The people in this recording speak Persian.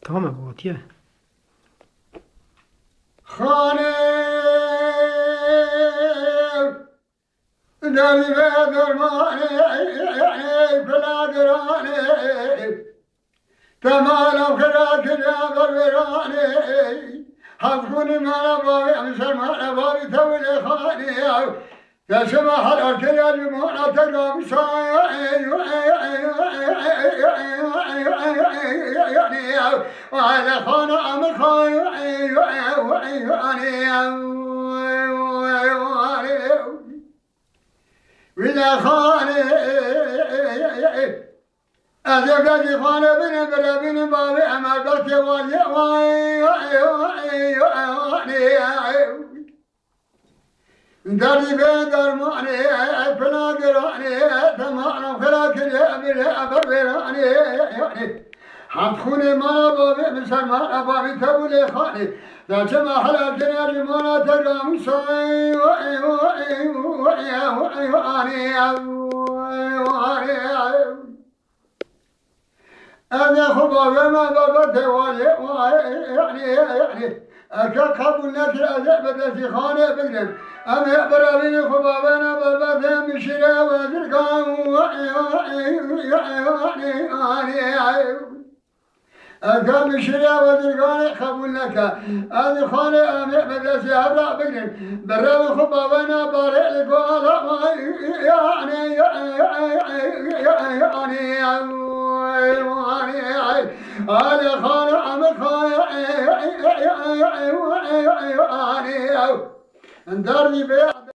تمام بوتيه خانه داری به درمانه فلا درانه تمالم خدا کجا برانه حفظوني ما بابي أمسر ما بابي ثول خاني تسمى حرارة يا جمهور تقام يعني وعلى خانة أمر خاني ولا خاني أزوجي خانة بن بلا بن بابي أما قلت داري بين درماني فلا قراني تمام فلا كل أبراني يعني حفخوني ما بابي مسلم ما بابي تقولي خاني ذا جمع حلا الدنيا لمنا تقام سوي أنا خبابي ما بابا توالي يعني أكاكب الناس الأذى بدأت خانة بقلب أما يعبر بني خبابنا بابا مشرا وذرقا أكا مشرا وذرقا خبول لك هذه خانة أما بدأت يعبر بقلب برا خبابنا بارئ لك أنا خانة أما خانة دارني بيع